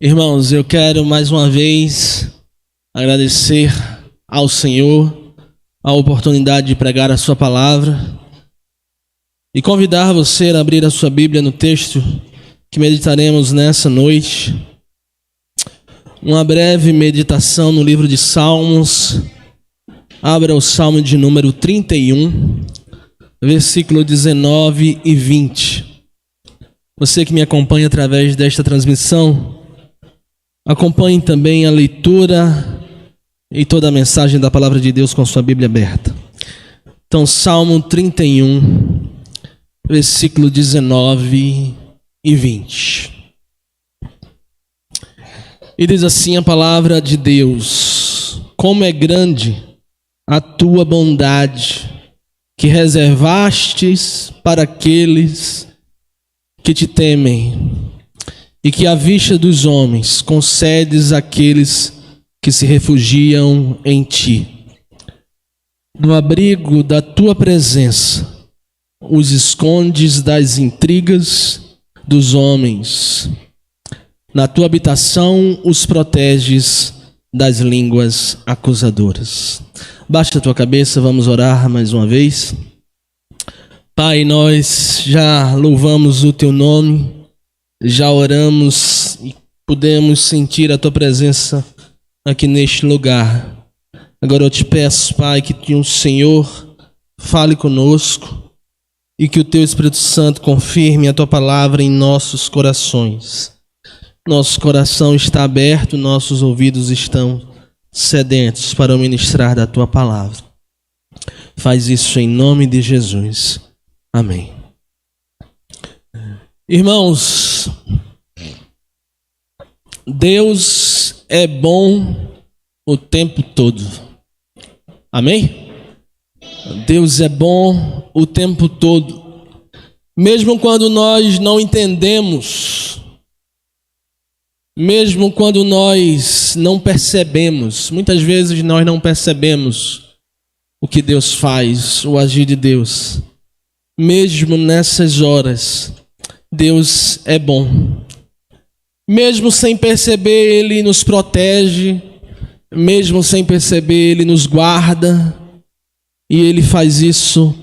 Irmãos, eu quero mais uma vez agradecer ao Senhor a oportunidade de pregar a sua palavra e convidar você a abrir a sua Bíblia no texto que meditaremos nessa noite. Uma breve meditação no livro de Salmos. Abra o Salmo de número 31, versículo 19 e 20. Você que me acompanha através desta transmissão, acompanhe também a leitura e toda a mensagem da Palavra de Deus com sua Bíblia aberta. Então, Salmo 31, versículo 19 e 20. E diz assim a Palavra de Deus: como é grande a tua bondade, que reservastes para aqueles que te temem, e que à vista dos homens concedes àqueles que se refugiam em ti. No abrigo da tua presença os escondes das intrigas dos homens. Na tua habitação os proteges das línguas acusadoras. Baixa a tua cabeça, vamos orar mais uma vez. Pai, nós já louvamos o teu nome, já oramos e podemos sentir a tua presença aqui neste lugar. Agora eu te peço, Pai, que o Senhor fale conosco e que o teu Espírito Santo confirme a tua palavra em nossos corações. Nosso coração está aberto, nossos ouvidos estão sedentos para ministrar da tua palavra. Faz isso em nome de Jesus. Amém. Irmãos, Deus é bom o tempo todo. Amém? Deus é bom o tempo todo. Mesmo quando nós não entendemos, mesmo quando nós não percebemos, muitas vezes nós não percebemos o que Deus faz, o agir de Deus. Mesmo nessas horas, Deus é bom. Mesmo sem perceber, Ele nos protege. Mesmo sem perceber, Ele nos guarda. E Ele faz isso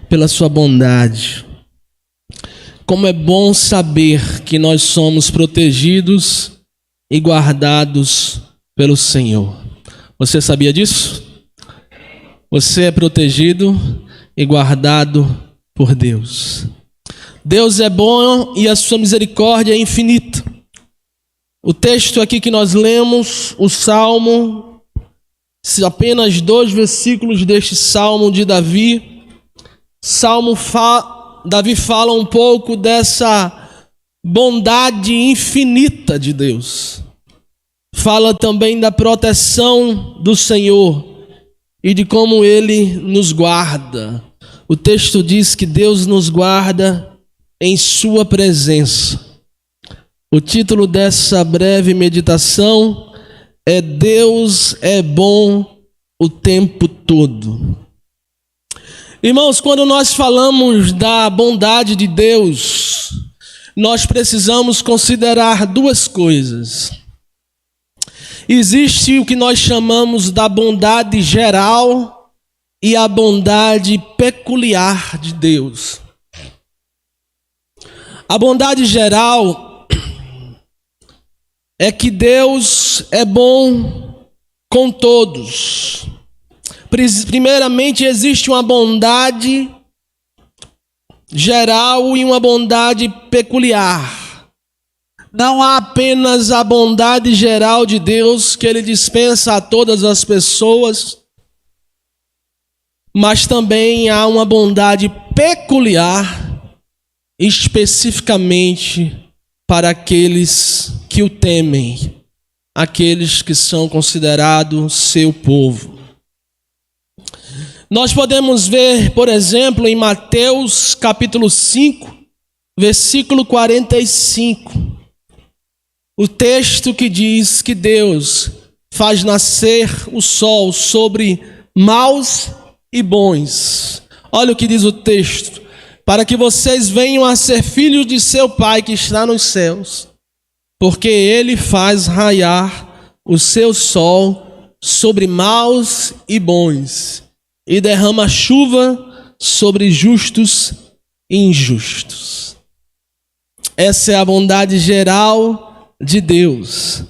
pela sua bondade. Como é bom saber que nós somos protegidos e guardados pelo Senhor. Você sabia disso? Você é protegido e guardado por Deus. Deus é bom e a sua misericórdia é infinita. O texto aqui que nós lemos, o Salmo, apenas 2 versículos deste Salmo de Davi. Davi fala um pouco dessa bondade infinita de Deus. Fala também da proteção do Senhor e de como Ele nos guarda. O texto diz que Deus nos guarda em sua presença. O título dessa breve meditação é Deus é bom o tempo todo. Irmãos, quando nós falamos da bondade de Deus, nós precisamos considerar duas coisas. Existe o que nós chamamos da bondade geral e a bondade peculiar de Deus. A bondade geral é que Deus é bom com todos. Primeiramente, existe uma bondade geral e uma bondade peculiar. Não há apenas a bondade geral de Deus, que Ele dispensa a todas as pessoas, mas também há uma bondade peculiar, especificamente para aqueles que o temem, aqueles que são considerados seu povo. Nós podemos ver, por exemplo, em Mateus capítulo 5, versículo 45, o texto que diz que Deus faz nascer o sol sobre maus e bons. Olha o que diz o texto: para que vocês venham a ser filhos de seu Pai que está nos céus, porque ele faz raiar o seu sol sobre maus e bons, e derrama chuva sobre justos e injustos. Essa é a bondade geral de Deus.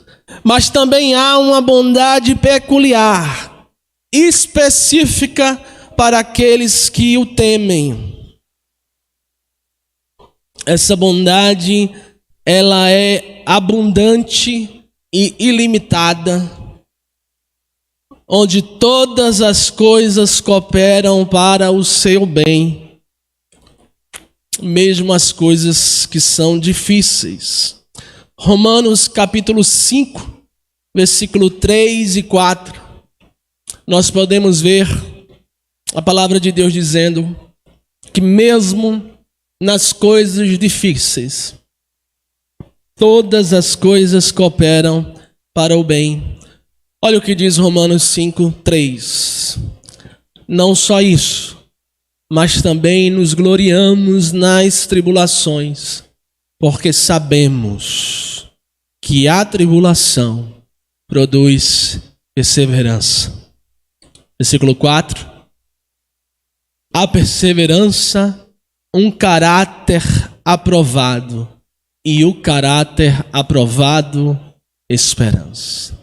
Mas também há uma bondade peculiar, específica para aqueles que o temem. Essa bondade, ela é abundante e ilimitada, onde todas as coisas cooperam para o seu bem, mesmo as coisas que são difíceis. Romanos capítulo 5, versículo 3 e 4, nós podemos ver a palavra de Deus dizendo que mesmo nas coisas difíceis, todas as coisas cooperam para o bem. Olha o que diz Romanos 5, 3. Não só isso, mas também nos gloriamos nas tribulações, porque sabemos que a tribulação produz perseverança. Versículo 4. A perseverança, um caráter aprovado, e o caráter aprovado, esperança.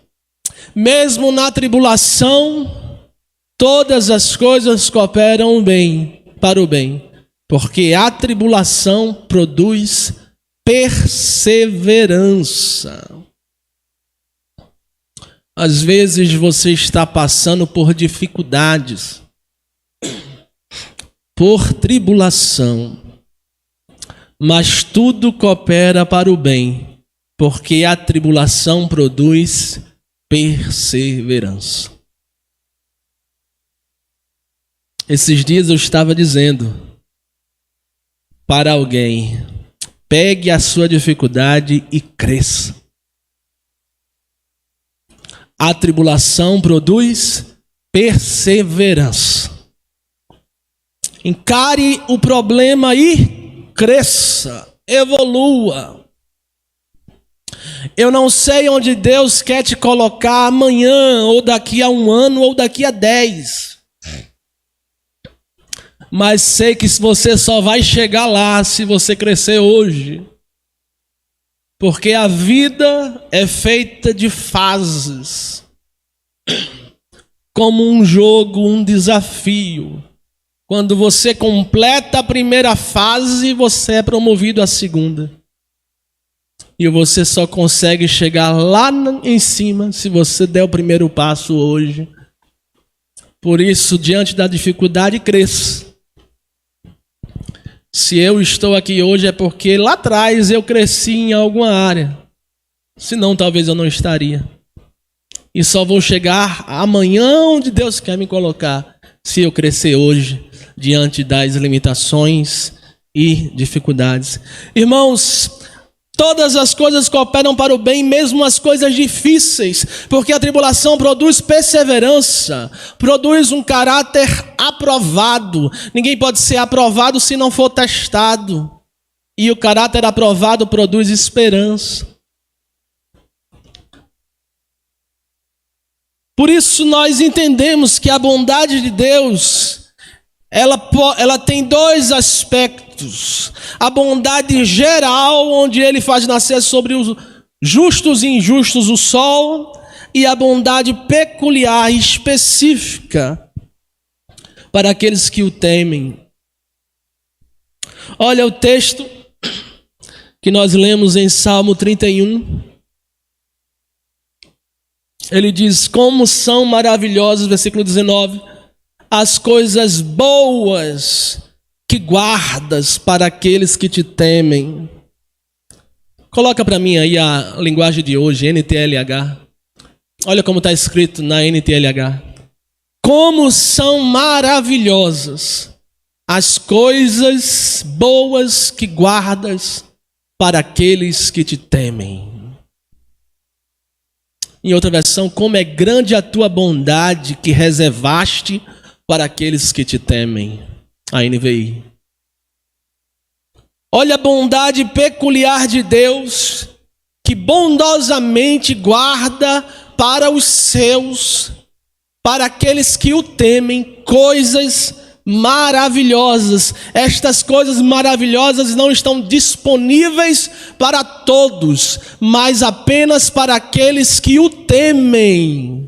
Mesmo na tribulação, todas as coisas cooperam bem, para o bem, porque a tribulação produz perseverança. Às vezes você está passando por dificuldades, por tribulação, mas tudo coopera para o bem, porque a tribulação produz perseverança. Esses dias eu estava dizendo para alguém: pegue a sua dificuldade e cresça. A tribulação produz perseverança. Encare o problema e cresça, evolua. Eu não sei onde Deus quer te colocar amanhã, ou daqui a 1 ano, ou daqui a 10. Mas sei que você só vai chegar lá se você crescer hoje. Porque a vida é feita de fases. Como um jogo, um desafio. Quando você completa a primeira fase, você é promovido à segunda. E você só consegue chegar lá em cima se você der o primeiro passo hoje. Por isso, diante da dificuldade, cresça. Se eu estou aqui hoje é porque lá atrás eu cresci em alguma área. Senão talvez eu não estaria. E só vou chegar amanhã onde Deus quer me colocar, se eu crescer hoje, diante das limitações e dificuldades. Irmãos, todas as coisas cooperam para o bem, mesmo as coisas difíceis, porque a tribulação produz perseverança, produz um caráter aprovado. Ninguém pode ser aprovado se não for testado. E o caráter aprovado produz esperança. Por isso nós entendemos que a bondade de Deus, ela tem 2 aspectos. A bondade geral, onde Ele faz nascer sobre os justos e injustos o sol, e a bondade peculiar, específica, para aqueles que o temem. Olha o texto que nós lemos em Salmo 31. Ele diz: como são maravilhosas, versículo 19, as coisas boas que guardas para aqueles que te temem. Coloca para mim aí a linguagem de hoje, NTLH. Olha como está escrito na NTLH. Como são maravilhosas as coisas boas que guardas para aqueles que te temem. Em outra versão, como é grande a tua bondade que reservaste para aqueles que te temem. A NVI. Olha a bondade peculiar de Deus que bondosamente guarda para os seus, para aqueles que o temem, coisas maravilhosas. Estas coisas maravilhosas não estão disponíveis para todos, mas apenas para aqueles que o temem.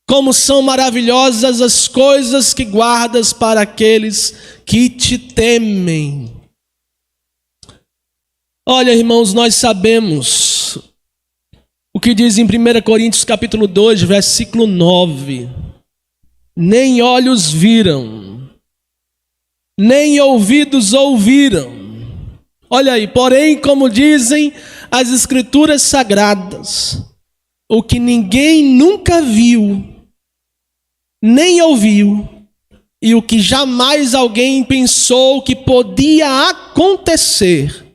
Como são maravilhosas as coisas que guardas para aqueles que te temem. Olha, irmãos, nós sabemos o que diz em 1 Coríntios capítulo 2, versículo 9. Nem olhos viram, nem ouvidos ouviram. Olha aí, porém, como dizem as Escrituras Sagradas, o que ninguém nunca viu, nem ouviu, e o que jamais alguém pensou que podia acontecer,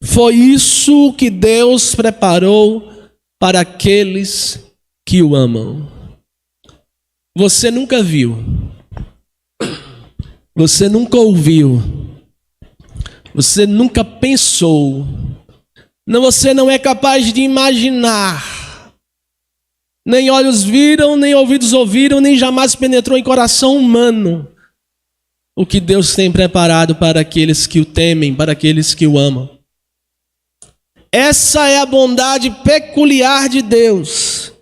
foi isso que Deus preparou para aqueles que o amam. Você nunca viu, você nunca ouviu, você nunca pensou, você não é capaz de imaginar. Nem olhos viram, nem ouvidos ouviram, nem jamais penetrou em coração humano o que Deus tem preparado para aqueles que o temem, para aqueles que o amam. Essa é a bondade peculiar de Deus,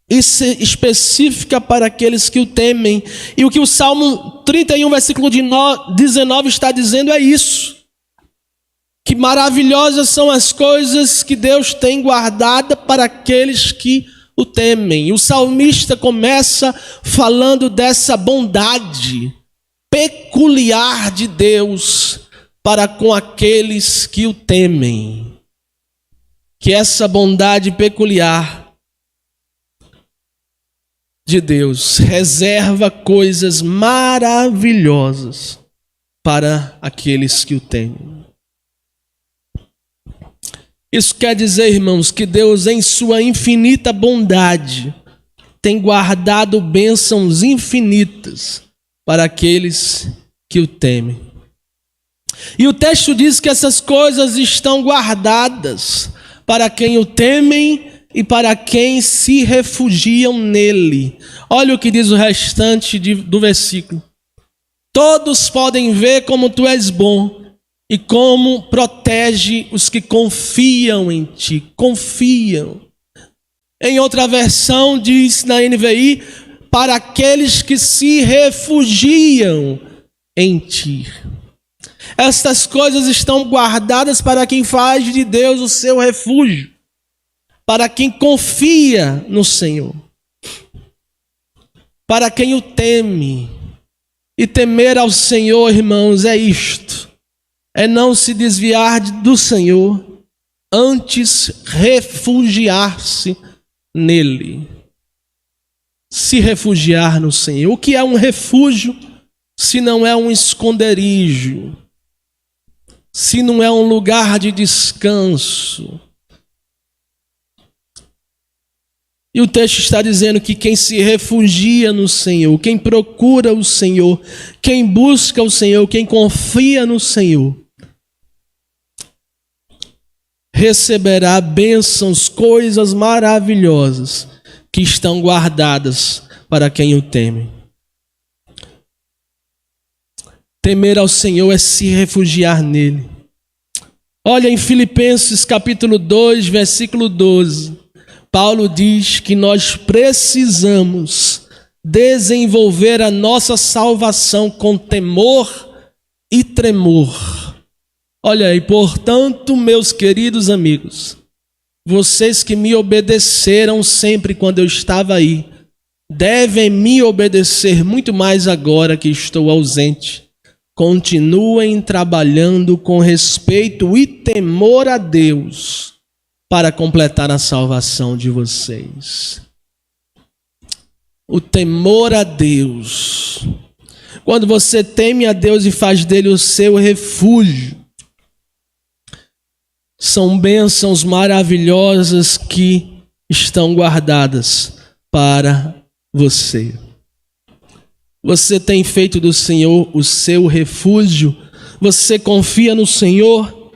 específica para aqueles que o temem. E o que o Salmo 31, versículo 19 está dizendo é isso. Que maravilhosas são as coisas que Deus tem guardada para aqueles que o temem. E o salmista começa falando dessa bondade peculiar de Deus para com aqueles que o temem. Que essa bondade peculiar de Deus reserva coisas maravilhosas para aqueles que o temem. Isso quer dizer, irmãos, que Deus, em sua infinita bondade, tem guardado bênçãos infinitas para aqueles que o temem. E o texto diz que essas coisas estão guardadas para quem o temem e para quem se refugiam nele. Olha o que diz o restante do versículo. Todos podem ver como tu és bom e como protege os que confiam em ti. Confiam. Em outra versão diz na NVI, para aqueles que se refugiam em ti. Estas coisas estão guardadas para quem faz de Deus o seu refúgio, para quem confia no Senhor, para quem o teme. E temer ao Senhor, irmãos, é isto: é não se desviar do Senhor, antes refugiar-se nele. Se refugiar no Senhor. O que é um refúgio se não é um esconderijo? Se não é um lugar de descanso? E o texto está dizendo que quem se refugia no Senhor, quem procura o Senhor, quem busca o Senhor, quem confia no Senhor, receberá bênçãos, coisas maravilhosas que estão guardadas para quem o teme. Temer ao Senhor é se refugiar nele. Olha em Filipenses capítulo 2, versículo 12. Paulo diz que nós precisamos desenvolver a nossa salvação com temor e tremor. Olha aí, portanto, meus queridos amigos, vocês que me obedeceram sempre quando eu estava aí, devem me obedecer muito mais agora que estou ausente. Continuem trabalhando com respeito e temor a Deus para completar a salvação de vocês. O temor a Deus. Quando você teme a Deus e faz dele o seu refúgio, são bênçãos maravilhosas que estão guardadas para você. Você tem feito do Senhor o seu refúgio? Você confia no Senhor?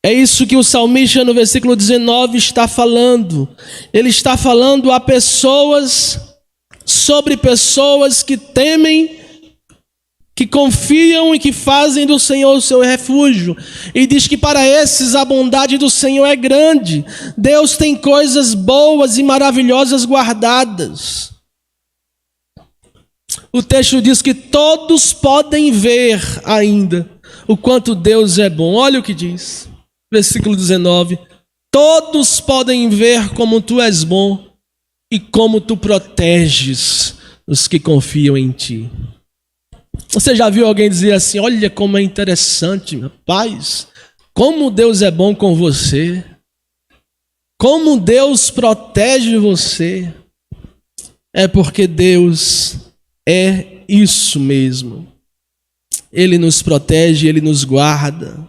É isso que o salmista no versículo 19 está falando. Ele está falando a pessoas, sobre pessoas que temem, que confiam e que fazem do Senhor o seu refúgio. E diz que para esses a bondade do Senhor é grande. Deus tem coisas boas e maravilhosas guardadas. O texto diz que todos podem ver ainda o quanto Deus é bom. Olha o que diz. Versículo 19. Todos podem ver como tu és bom e como tu proteges os que confiam em ti. Você já viu alguém dizer assim: olha como é interessante, meu paz, como Deus é bom com você, como Deus protege você? É porque Deus é isso mesmo. Ele nos protege, Ele nos guarda.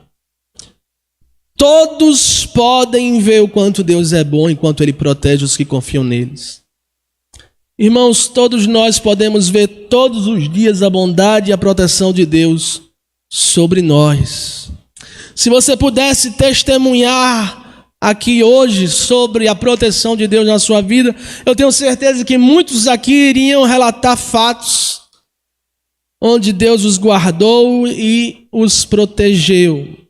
Todos podem ver o quanto Deus é bom enquanto Ele protege os que confiam neles. Irmãos, todos nós podemos ver todos os dias a bondade e a proteção de Deus sobre nós. Se você pudesse testemunhar aqui hoje sobre a proteção de Deus na sua vida, eu tenho certeza que muitos aqui iriam relatar fatos onde Deus os guardou e os protegeu.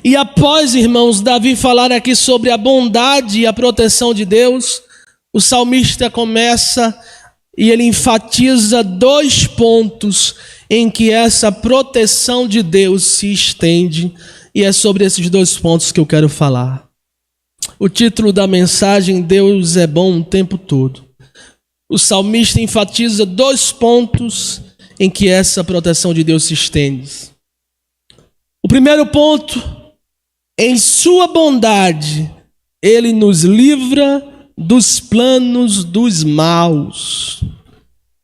E após, irmãos, Davi falar aqui sobre a bondade e a proteção de Deus, o salmista começa e ele enfatiza 2 pontos em que essa proteção de Deus se estende, e é sobre esses 2 pontos que eu quero falar. O título da mensagem: Deus é bom o tempo todo. O salmista enfatiza 2 pontos em que essa proteção de Deus se estende. O primeiro ponto: em sua bondade, Ele nos livra dos planos dos maus.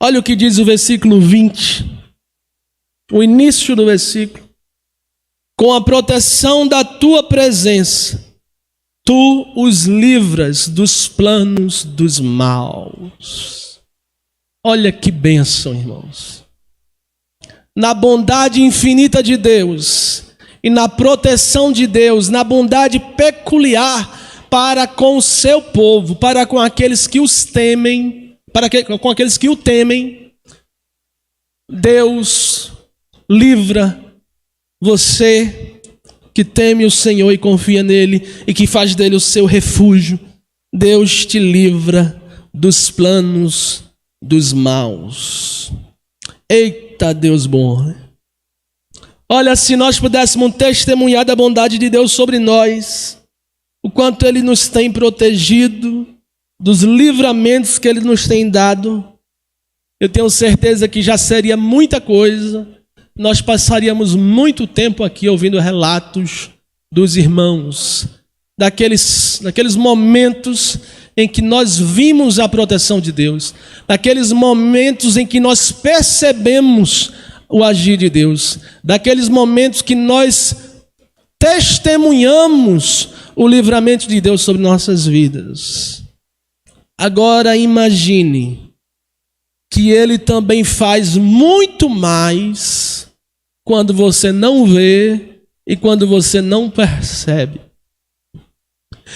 Olha o que diz o versículo 20, o início do versículo. Com a proteção da tua presença, tu os livras dos planos dos maus. Olha que bênção, irmãos. Na bondade infinita de Deus e na proteção de Deus, na bondade peculiar para com o seu povo, para com aqueles que os temem, com aqueles que o temem, Deus livra você que teme o Senhor e confia nele e que faz dele o seu refúgio. Deus te livra dos planos dos maus. Eita, Deus bom! Olha, se nós pudéssemos testemunhar da bondade de Deus sobre nós, o quanto Ele nos tem protegido, dos livramentos que Ele nos tem dado, eu tenho certeza que já seria muita coisa. Nós passaríamos muito tempo aqui ouvindo relatos dos irmãos, daqueles momentos em que nós vimos a proteção de Deus, daqueles momentos em que nós percebemos o agir de Deus, daqueles momentos que nós testemunhamos o livramento de Deus sobre nossas vidas. Agora imagine que Ele também faz muito mais quando você não vê e quando você não percebe.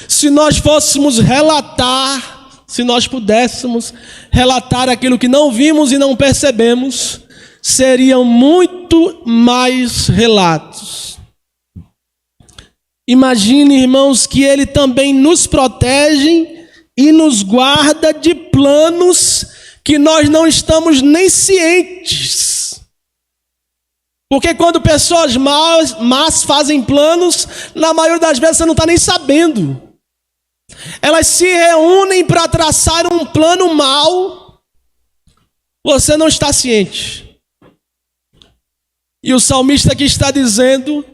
Se nós fôssemos relatar, se nós pudéssemos relatar aquilo que não vimos e não percebemos, seriam muito mais relatos. Imagine, irmãos, que Ele também nos protege e nos guarda de planos que nós não estamos nem cientes. Porque quando pessoas más fazem planos, na maioria das vezes você não está nem sabendo. Elas se reúnem para traçar um plano mau, você não está ciente. E o salmista aqui está dizendo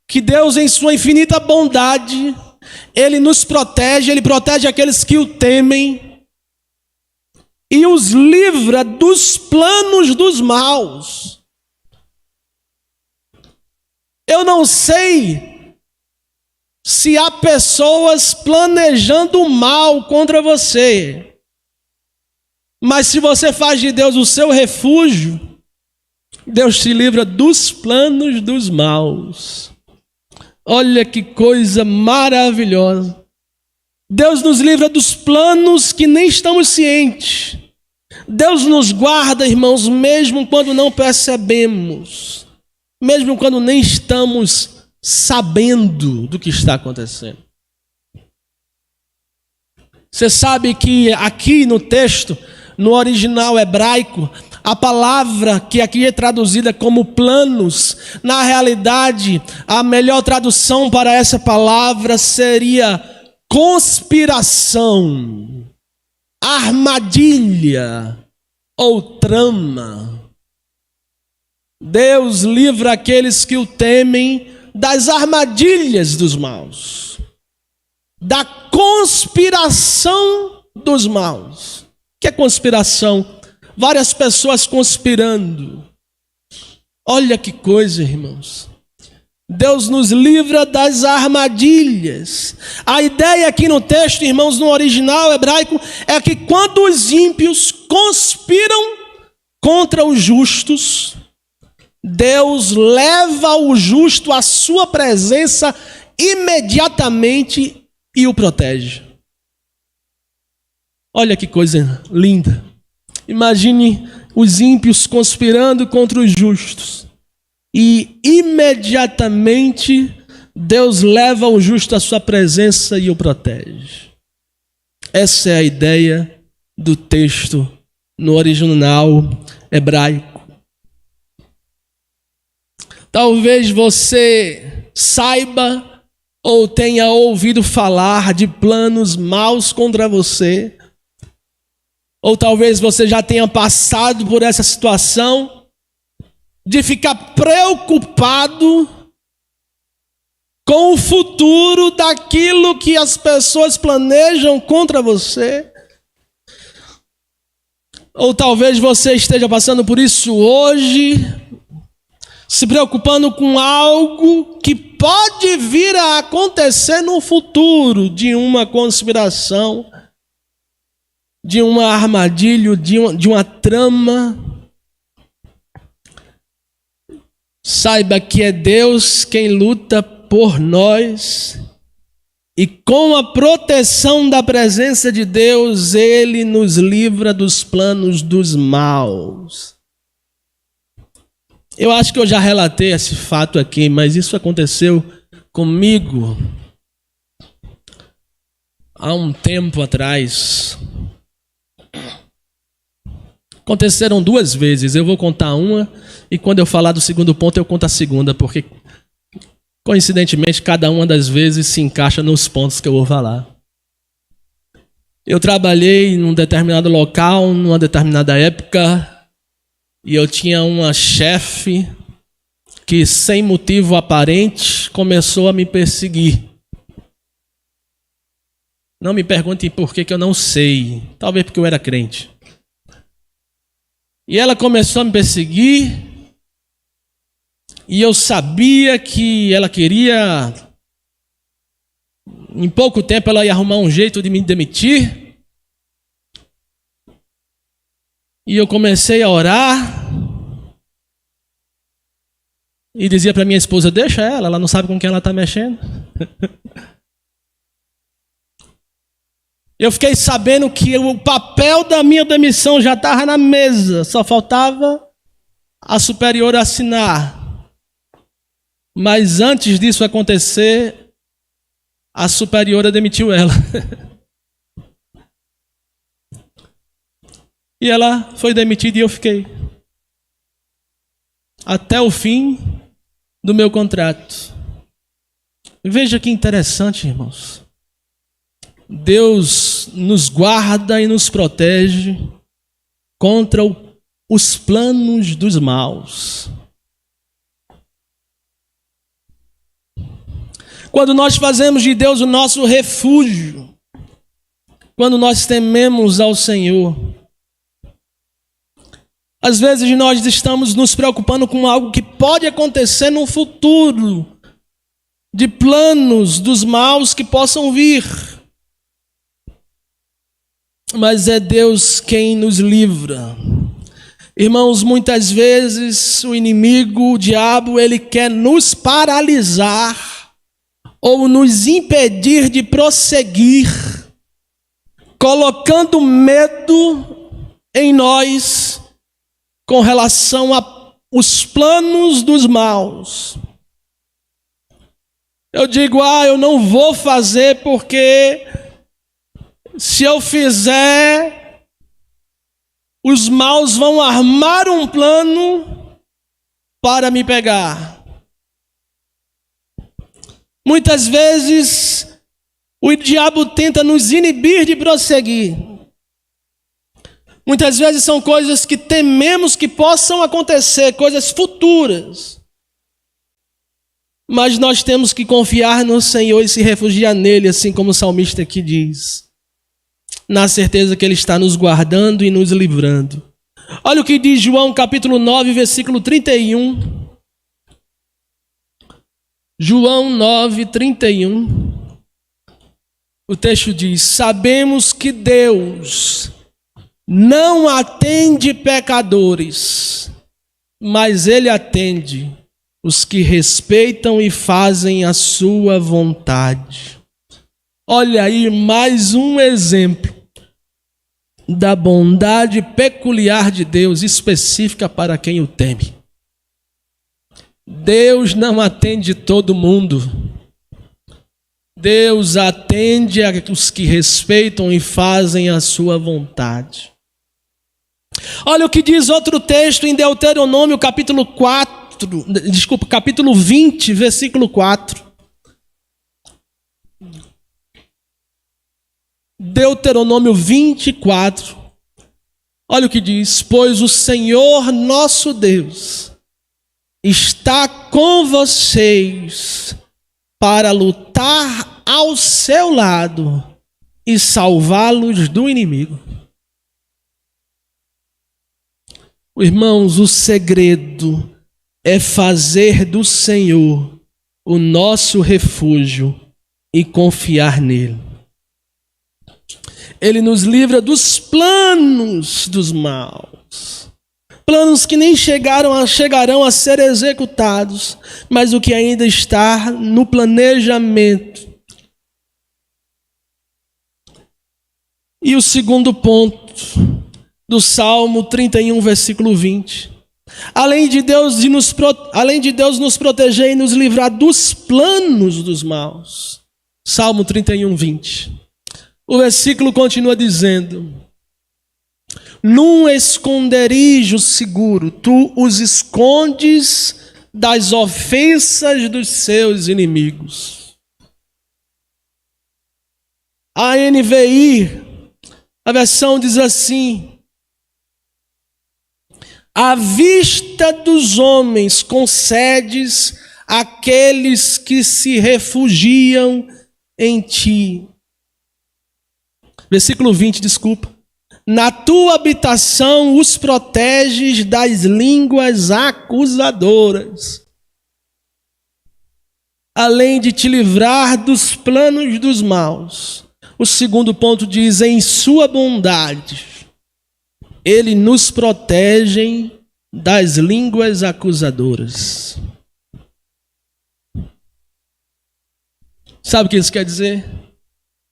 que Deus, em sua infinita bondade, Ele nos protege, Ele protege aqueles que o temem e os livra dos planos dos maus. Eu não sei se há pessoas planejando mal contra você, mas se você faz de Deus o seu refúgio, Deus te livra dos planos dos maus. Olha que coisa maravilhosa. Deus nos livra dos planos que nem estamos cientes. Deus nos guarda, irmãos, mesmo quando não percebemos. Mesmo quando nem estamos sabendo do que está acontecendo. Você sabe que aqui no texto, no original hebraico, a palavra que aqui é traduzida como planos, na realidade, a melhor tradução para essa palavra seria conspiração, armadilha ou trama. Deus livra aqueles que o temem das armadilhas dos maus, da conspiração dos maus. O que é conspiração? Várias pessoas conspirando. Olha que coisa, irmãos. Deus nos livra das armadilhas. A ideia aqui no texto, irmãos, no original hebraico, é que quando os ímpios conspiram contra os justos, Deus leva o justo à sua presença imediatamente e o protege. Olha que coisa linda. Imagine os ímpios conspirando contra os justos. E imediatamente Deus leva o justo à sua presença e o protege. Essa é a ideia do texto no original hebraico. Talvez você saiba ou tenha ouvido falar de planos maus contra você. Ou talvez você já tenha passado por essa situação de ficar preocupado com o futuro daquilo que as pessoas planejam contra você. Ou talvez você esteja passando por isso hoje, se preocupando com algo que pode vir a acontecer no futuro, de uma conspiração, de uma armadilha, de uma trama. Saiba que é Deus quem luta por nós e com a proteção da presença de Deus, Ele nos livra dos planos dos maus. Eu acho que eu já relatei esse fato aqui, mas isso aconteceu comigo há um tempo atrás. Aconteceram 2 vezes, eu vou contar uma e quando eu falar do segundo ponto eu conto a segunda, porque coincidentemente cada uma das vezes se encaixa nos pontos que eu vou falar. Eu trabalhei num determinado local, numa determinada época, e eu tinha uma chefe que sem motivo aparente começou a me perseguir. Não me perguntem por que eu não sei, talvez porque eu era crente. E ela começou a me perseguir, e eu sabia que ela queria, em pouco tempo ela ia arrumar um jeito de me demitir. E eu comecei a orar, e dizia para minha esposa, deixa ela não sabe com quem ela está mexendo. Eu fiquei sabendo que o papel da minha demissão já estava na mesa, só faltava a superiora assinar. Mas antes disso acontecer, a superiora demitiu ela. E ela foi demitida e eu fiquei. Até o fim do meu contrato. Veja que interessante, irmãos. Deus nos guarda e nos protege contra os planos dos maus. Quando nós fazemos de Deus o nosso refúgio, quando nós tememos ao Senhor, às vezes nós estamos nos preocupando com algo que pode acontecer no futuro, de planos dos maus que possam vir. Mas é Deus quem nos livra. Irmãos, muitas vezes o inimigo, o diabo, ele quer nos paralisar ou nos impedir de prosseguir, colocando medo em nós com relação aos planos dos maus. Eu digo, eu não vou fazer porque se eu fizer, os maus vão armar um plano para me pegar. Muitas vezes o diabo tenta nos inibir de prosseguir. Muitas vezes são coisas que tememos que possam acontecer, coisas futuras. Mas nós temos que confiar no Senhor e se refugiar nele, assim como o salmista aqui diz, na certeza que ele está nos guardando e nos livrando. Olha o que diz João capítulo 9, versículo 31. João 9, 31. O texto diz: sabemos que Deus não atende pecadores, mas Ele atende os que respeitam e fazem a sua vontade. Olha aí mais um exemplo da bondade peculiar de Deus, específica para quem o teme. Deus não atende todo mundo. Deus atende a os que respeitam e fazem a sua vontade. Olha o que diz outro texto em Deuteronômio capítulo 20, versículo 4. Deuteronômio 24. Olha o que diz: pois o Senhor nosso Deus está com vocês para lutar ao seu lado e salvá-los do inimigo. Irmãos, o segredo é fazer do Senhor o nosso refúgio e confiar nele. Ele nos livra dos planos dos maus. Planos que nem chegarão a ser executados, mas o que ainda está no planejamento. E o segundo ponto do Salmo 31, versículo 20. Além de Deus nos proteger e nos livrar dos planos dos maus. Salmo 31, 20. O versículo continua dizendo: num esconderijo seguro, tu os escondes das ofensas dos seus inimigos. A NVI, a versão diz assim: à vista dos homens concedes àqueles que se refugiam em ti. Versículo 20, desculpa. Na tua habitação os proteges das línguas acusadoras, além de te livrar dos planos dos maus. O segundo ponto diz: em sua bondade, ele nos protege das línguas acusadoras. Sabe o que isso quer dizer?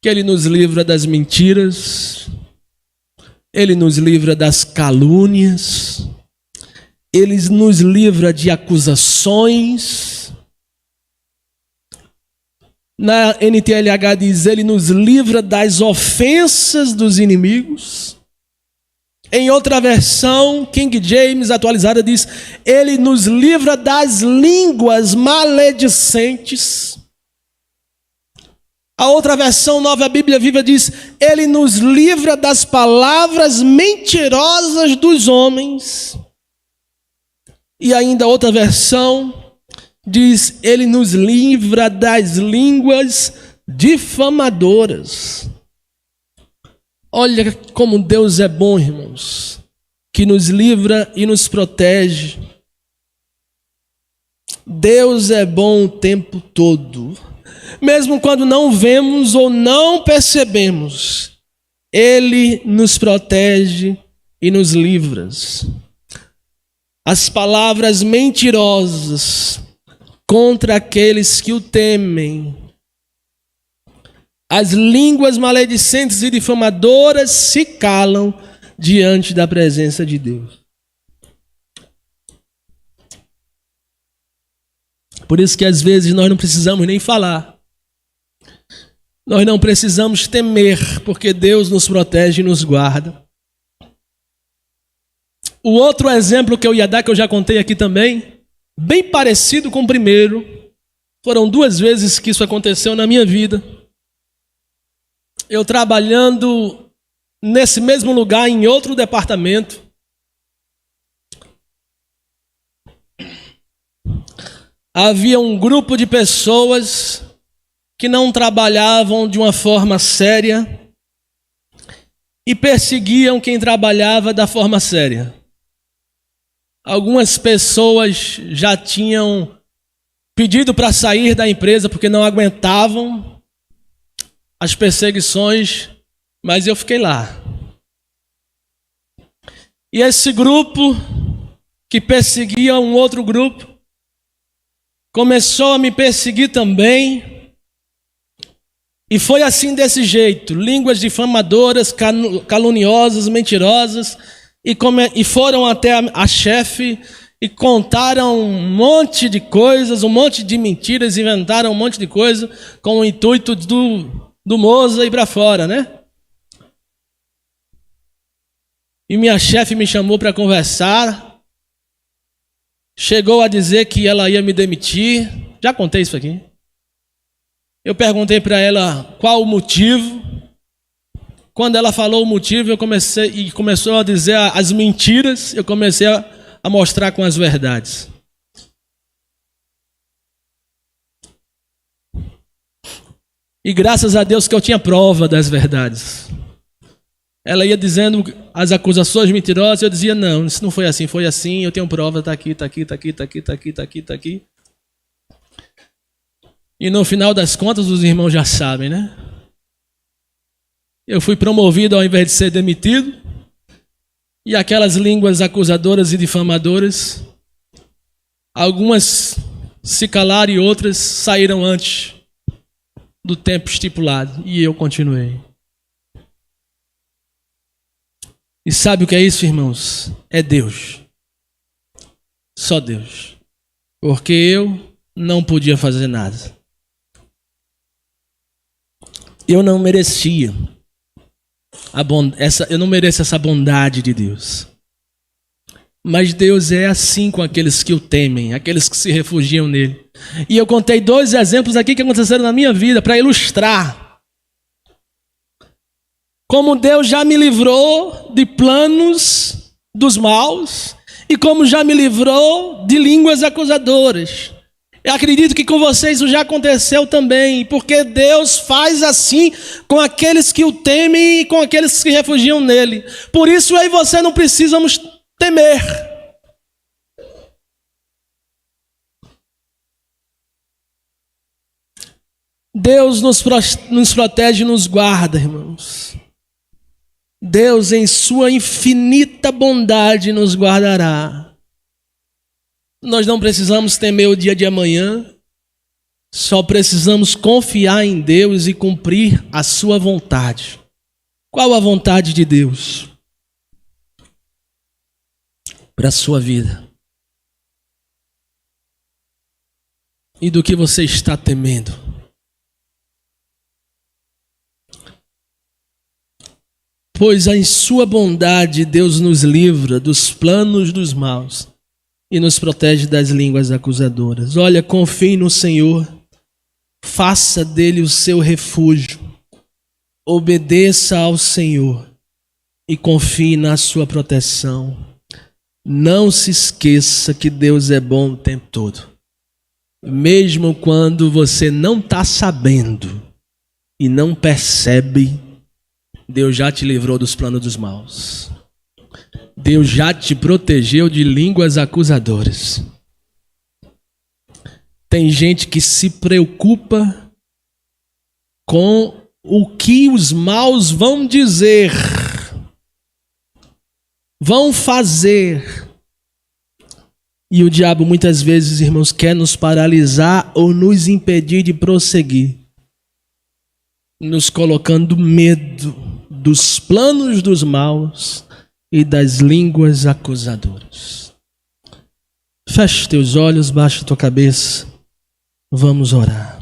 Que ele nos livra das mentiras, ele nos livra das calúnias, ele nos livra de acusações. Na NTLH diz: ele nos livra das ofensas dos inimigos. Em outra versão, King James atualizada, diz: ele nos livra das línguas maledicentes. A outra versão, Nova Bíblia Viva, diz: ele nos livra das palavras mentirosas dos homens. E ainda outra versão diz: ele nos livra das línguas difamadoras. Olha como Deus é bom, irmãos, que nos livra e nos protege. Deus é bom o tempo todo. Mesmo quando não vemos ou não percebemos, Ele nos protege e nos livra. as palavras mentirosas contra aqueles que o temem. As línguas maledicentes e difamadoras se calam diante da presença de Deus. Por isso que às vezes nós não precisamos nem falar. Nós não precisamos temer, porque Deus nos protege e nos guarda. O outro exemplo que eu ia dar, que eu já contei aqui também, bem parecido com o primeiro, foram 2 vezes que isso aconteceu na minha vida. Eu trabalhando nesse mesmo lugar, em outro departamento. Havia um grupo de pessoas que não trabalhavam de uma forma séria e perseguiam quem trabalhava da forma séria. Algumas pessoas já tinham pedido para sair da empresa porque não aguentavam as perseguições, mas eu fiquei lá. E esse grupo que perseguia um outro grupo começou a me perseguir também. E foi assim desse jeito, línguas difamadoras, caluniosas, mentirosas, e foram até a chefe e contaram um monte de coisas, um monte de mentiras, inventaram um monte de coisa com o intuito do moça ir para fora, né? E minha chefe me chamou para conversar, chegou a dizer que ela ia me demitir, já contei isso aqui. Eu perguntei para ela qual o motivo. Quando ela falou o motivo, começou a dizer as mentiras, eu comecei a mostrar com as verdades. E graças a Deus que eu tinha prova das verdades. Ela ia dizendo as acusações mentirosas, eu dizia, não, isso não foi assim, eu tenho prova, está aqui, está aqui, está aqui, está aqui, está aqui, está aqui, está aqui. E no final das contas, os irmãos já sabem, né? Eu fui promovido ao invés de ser demitido. E aquelas línguas acusadoras e difamadoras, algumas se calaram e outras saíram antes do tempo estipulado. E eu continuei. E sabe o que é isso, irmãos? É Deus. Só Deus. Porque eu não podia fazer nada. Eu não merecia. Eu não mereço essa bondade de Deus. Mas Deus é assim com aqueles que o temem, aqueles que se refugiam nele. E eu contei 2 exemplos aqui que aconteceram na minha vida para ilustrar como Deus já me livrou de planos dos maus e como já me livrou de línguas acusadoras. Eu acredito que com vocês isso já aconteceu também, porque Deus faz assim com aqueles que o temem e com aqueles que se refugiam nele. Por isso eu e você não precisamos temer. Deus nos protege e nos guarda, irmãos. Deus, em sua infinita bondade, nos guardará. Nós não precisamos temer o dia de amanhã, só precisamos confiar em Deus e cumprir a sua vontade. Qual a vontade de Deus para a sua vida? E do que você está temendo? Pois em sua bondade Deus nos livra dos planos dos maus e nos protege das línguas acusadoras. Olha, confie no Senhor, faça dele o seu refúgio, obedeça ao Senhor e confie na sua proteção. Não se esqueça que Deus é bom o tempo todo. Mesmo quando você não está sabendo e não percebe, Deus já te livrou dos planos dos maus. Deus já te protegeu de línguas acusadoras. Tem gente que se preocupa com o que os maus vão dizer, vão fazer. E o diabo muitas vezes, irmãos, quer nos paralisar ou nos impedir de prosseguir, nos colocando medo dos planos dos maus e das línguas acusadoras. Feche teus olhos, baixa tua cabeça, vamos orar.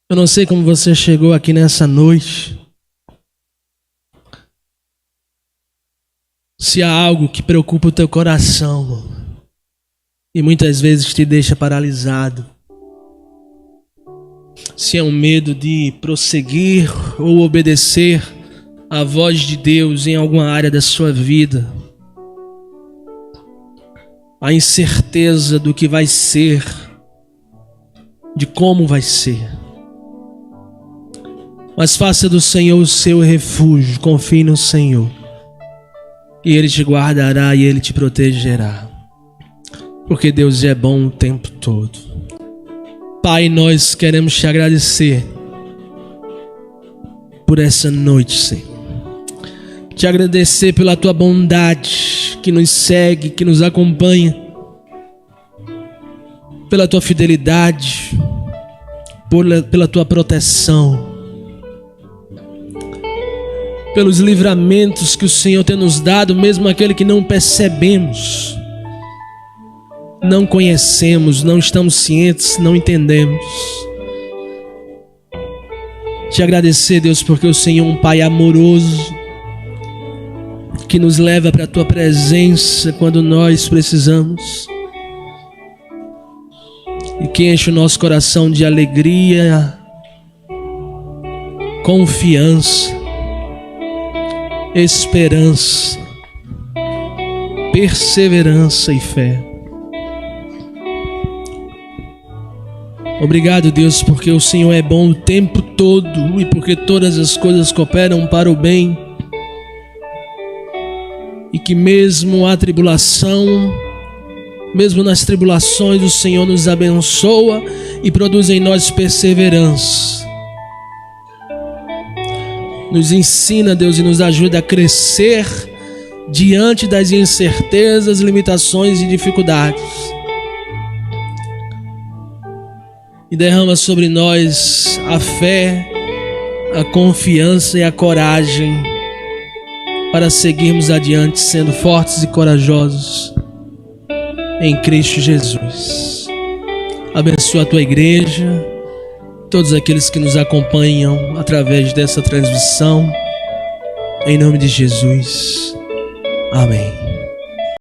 Eu não sei como você chegou aqui nessa noite. Se há algo que preocupa o teu coração e muitas vezes te deixa paralisado, se é um medo de prosseguir ou obedecer à voz de Deus em alguma área da sua vida, a incerteza do que vai ser, de como vai ser, mas faça do Senhor o seu refúgio, confie no Senhor, e Ele te guardará e Ele te protegerá, porque Deus é bom o tempo todo. Pai, nós queremos te agradecer por essa noite, Senhor. Te agradecer pela tua bondade que nos segue, que nos acompanha, pela tua fidelidade, pela tua proteção, pelos livramentos que o Senhor tem nos dado, mesmo aquele que não percebemos, não conhecemos, não estamos cientes, não entendemos. Te agradecer, Deus, porque o Senhor é um Pai amoroso, que nos leva para a tua presença quando nós precisamos, e que enche o nosso coração de alegria, confiança, esperança, perseverança e fé. Obrigado, Deus, porque o Senhor é bom o tempo todo e porque todas as coisas cooperam para o bem, e que mesmo a tribulação, mesmo nas tribulações, o Senhor nos abençoa e produz em nós perseverança. Nos ensina, Deus, e nos ajuda a crescer diante das incertezas, limitações e dificuldades. E derrama sobre nós a fé, a confiança e a coragem para seguirmos adiante, sendo fortes e corajosos em Cristo Jesus. Abençoa a tua igreja, todos aqueles que nos acompanham através dessa transmissão, em nome de Jesus. Amém.